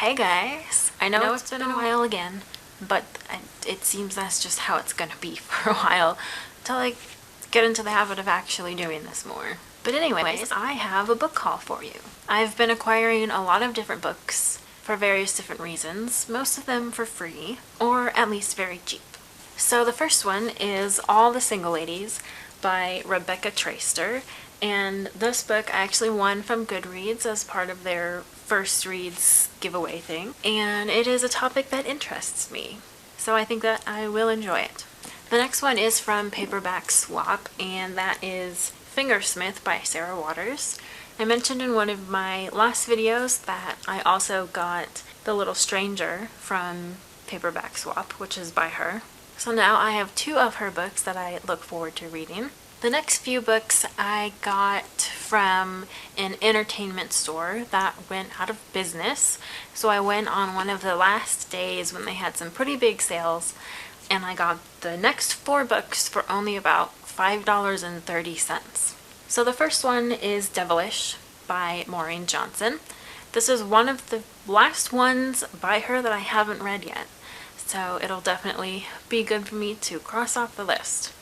Hey guys! I know it's been a while again, but it seems that's just how it's gonna be for a while until I get into the habit of actually doing this more. But anyways, I have a book haul for you. I've been acquiring a lot of different books for various different reasons, most of them for free, or at least very cheap. So the first one is All the Single Ladies by Rebecca Traister, and this book I actually won from Goodreads as part of their first reads giveaway thing, and it is a topic that interests me, so I think that I will enjoy it. The next one is from Paperback Swap, and that is Fingersmith by Sarah Waters. I mentioned in one of my last videos that I also got The Little Stranger from Paperback Swap, which is by her. So now I have two of her books that I look forward to reading. The next few books I got from an entertainment store that went out of business. So I went on one of the last days when they had some pretty big sales, and I got the next four books for only about $5.30. So the first one is Devilish by Maureen Johnson. This is one of the last ones by her that I haven't read yet, so it'll definitely be good for me to cross off the list.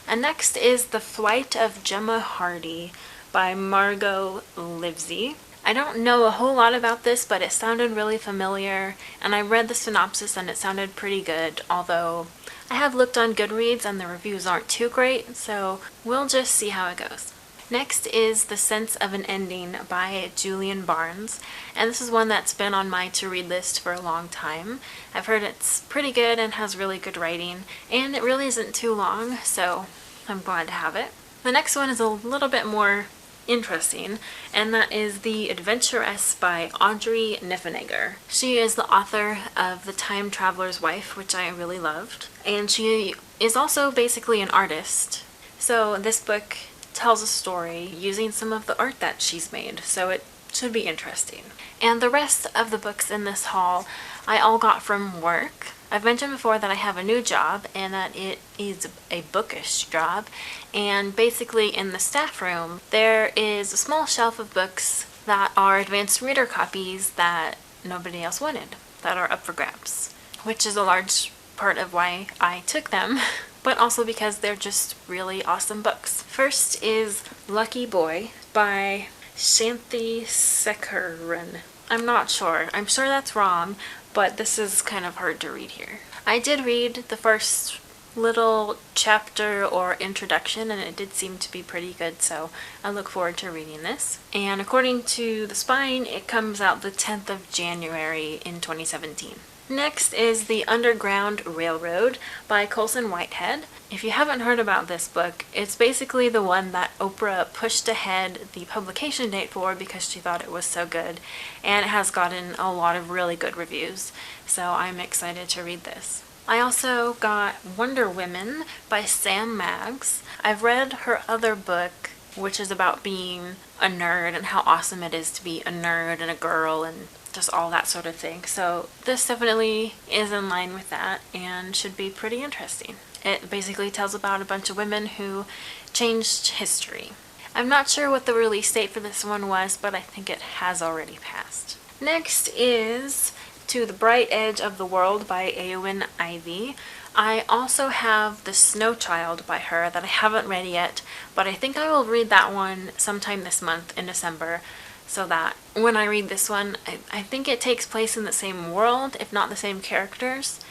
And next is The Flight of Gemma Hardy by Margot Livesey. I don't know a whole lot about this, but it sounded really familiar, and I read the synopsis and it sounded pretty good, although I have looked on Goodreads and the reviews aren't too great, so we'll just see how it goes. Next is The Sense of an Ending by Julian Barnes, and this is one that's been on my to-read list for a long time. I've heard it's pretty good and has really good writing, and it really isn't too long, so I'm glad to have it. The next one is a little bit more interesting, and that is The Adventuress by Audrey Niffenegger. She is the author of The Time Traveler's Wife, which I really loved, and she is also basically an artist. So this book tells a story using some of the art that she's made, so it should be interesting. And the rest of the books in this haul I all got from work. I've mentioned before that I have a new job and that it is a bookish job, and basically in the staff room there is a small shelf of books that are advanced reader copies that nobody else wanted, that are up for grabs, which is a large part of why I took them, but also because they're just really awesome books. First is Lucky Boy by Shanthi Sekaran. I'm not sure. I'm sure that's wrong, but this is kind of hard to read here. I did read the first little chapter or introduction, and it did seem to be pretty good, so I look forward to reading this. And according to the spine, it comes out the 10th of January in 2017. Next is The Underground Railroad by Colson Whitehead. If you haven't heard about this book, it's basically the one that Oprah pushed ahead the publication date for because she thought it was so good, and it has gotten a lot of really good reviews, so I'm excited to read this. I also got Wonder Women by Sam Maggs. I've read her other book, which is about being a nerd and how awesome it is to be a nerd and a girl and just all that sort of thing. So this definitely is in line with that and should be pretty interesting. It basically tells about a bunch of women who changed history. I'm not sure what the release date for this one was, but I think it has already passed. Next is To the Bright Edge of the World by Eowyn Ivey. I also have The Snow Child by her that I haven't read yet, but I think I will read that one sometime this month in December, so that when I read this one, I think it takes place in the same world, if not the same characters,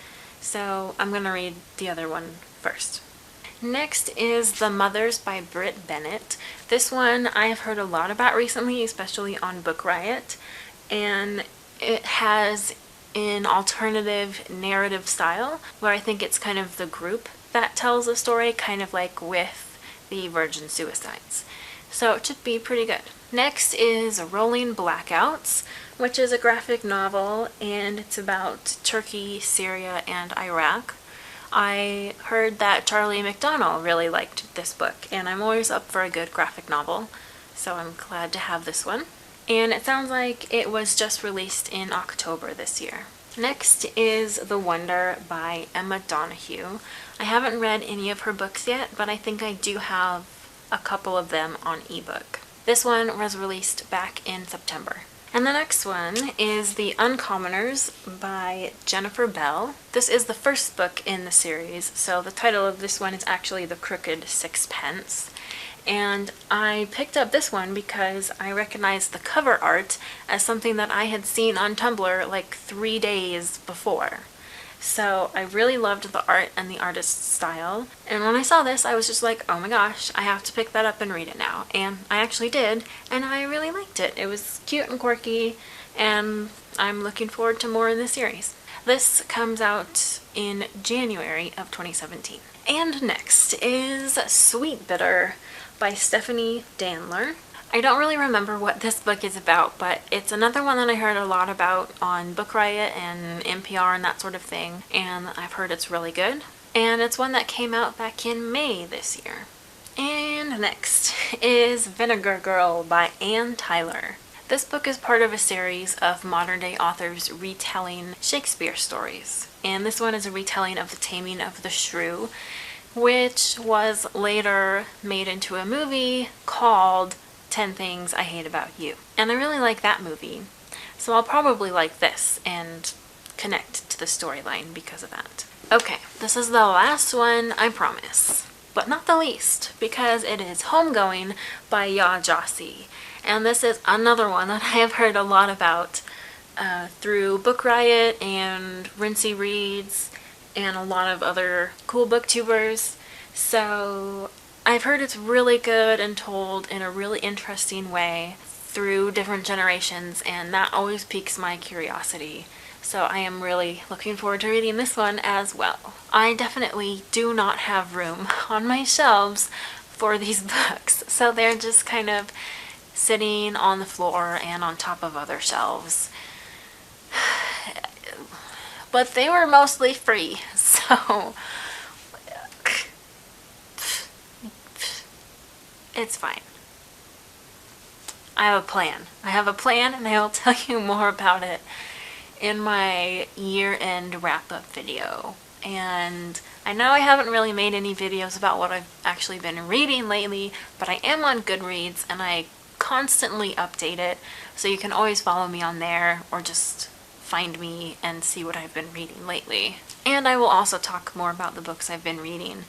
so I'm going to read the other one first. Next is The Mothers by Britt Bennett. This one I have heard a lot about recently, especially on Book Riot, and it has an alternative narrative style where I think it's kind of the group that tells a story, kind of like with the Virgin Suicides. So it should be pretty good. Next is Rolling Blackouts, which is a graphic novel, and it's about Turkey, Syria, and Iraq. I heard that Charlie McDonnell really liked this book, and I'm always up for a good graphic novel, so I'm glad to have this one. And it sounds like it was just released in October this year. Next is The Wonder by Emma Donoghue. I haven't read any of her books yet, but I think I do have a couple of them on ebook. This one was released back in September. And the next one is The Uncommoners by Jennifer Bell. This is the first book in the series, so the title of this one is actually The Crooked Sixpence. And I picked up this one because I recognized the cover art as something that I had seen on Tumblr like 3 days before. So I really loved the art and the artist's style. And when I saw this, I was just like, oh my gosh, I have to pick that up and read it now. And I actually did, and I really liked it. It was cute and quirky, and I'm looking forward to more in the series. This comes out in January of 2017. And next is Sweet Bitter by Stephanie Danler. I don't really remember what this book is about, but it's another one that I heard a lot about on Book Riot and NPR and that sort of thing, and I've heard it's really good. And it's one that came out back in May this year. And next is Vinegar Girl by Anne Tyler. This book is part of a series of modern-day authors retelling Shakespeare stories, and this one is a retelling of The Taming of the Shrew, which was later made into a movie called 10 Things I Hate About You. And I really like that movie, so I'll probably like this and connect to the storyline because of that. Okay, this is the last one, I promise, but not the least, because it is Homegoing by Ya Jossi. And this is another one that I have heard a lot about through Book Riot and Rincey Reads and a lot of other cool booktubers. So I've heard it's really good and told in a really interesting way through different generations, and that always piques my curiosity. So I am really looking forward to reading this one as well. I definitely do not have room on my shelves for these books, so they're just kind of sitting on the floor and on top of other shelves. But they were mostly free, so it's fine. I have a plan. I have a plan, and I will tell you more about it in my year-end wrap-up video. And I know I haven't really made any videos about what I've actually been reading lately, but I am on Goodreads, and I constantly update it, so you can always follow me on there or just find me and see what I've been reading lately. And I will also talk more about the books I've been reading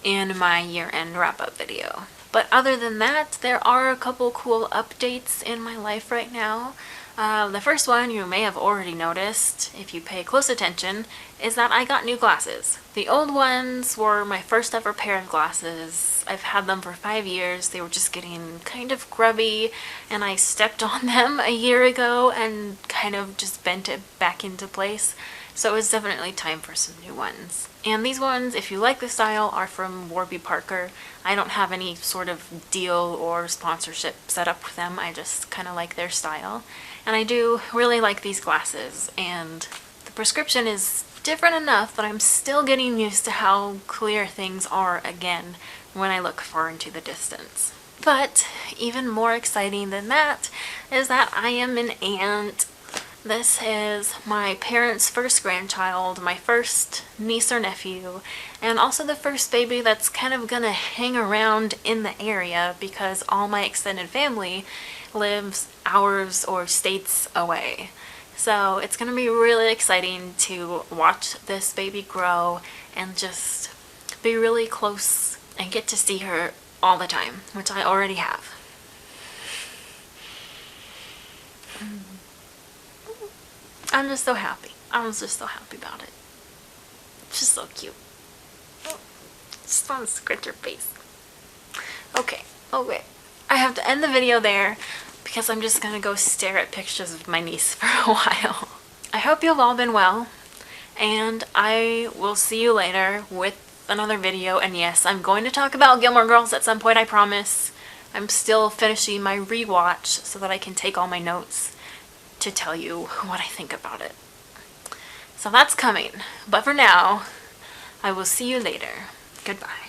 in my year-end wrap-up video. But other than that, there are a couple cool updates in my life right now. The first one you may have already noticed, if you pay close attention, is that I got new glasses. The old ones were my first ever pair of glasses. I've had them for 5 years. They were just getting kind of grubby, and I stepped on them a year ago and kind of just bent it back into place. So it was definitely time for some new ones. And these ones, if you like the style, are from Warby Parker. I don't have any sort of deal or sponsorship set up with them. I just kind of like their style. And I do really like these glasses, and the prescription is different enough that I'm still getting used to how clear things are again when I look far into the distance. But even more exciting than that is that I am an aunt. This is my parents' first grandchild, my first niece or nephew, and also the first baby that's kind of gonna hang around in the area because all my extended family lives hours or states away. So it's gonna be really exciting to watch this baby grow and just be really close and get to see her all the time, which I already have. I'm just so happy. I was just so happy about it. It's just so cute. Just want to scratch your face. Okay. I have to end the video there because I'm just gonna go stare at pictures of my niece for a while. I hope you've all been well, and I will see you later with another video. And yes, I'm going to talk about Gilmore Girls at some point, I promise. I'm still finishing my rewatch so that I can take all my notes to tell you what I think about it. So that's coming. But for now, I will see you later. Goodbye.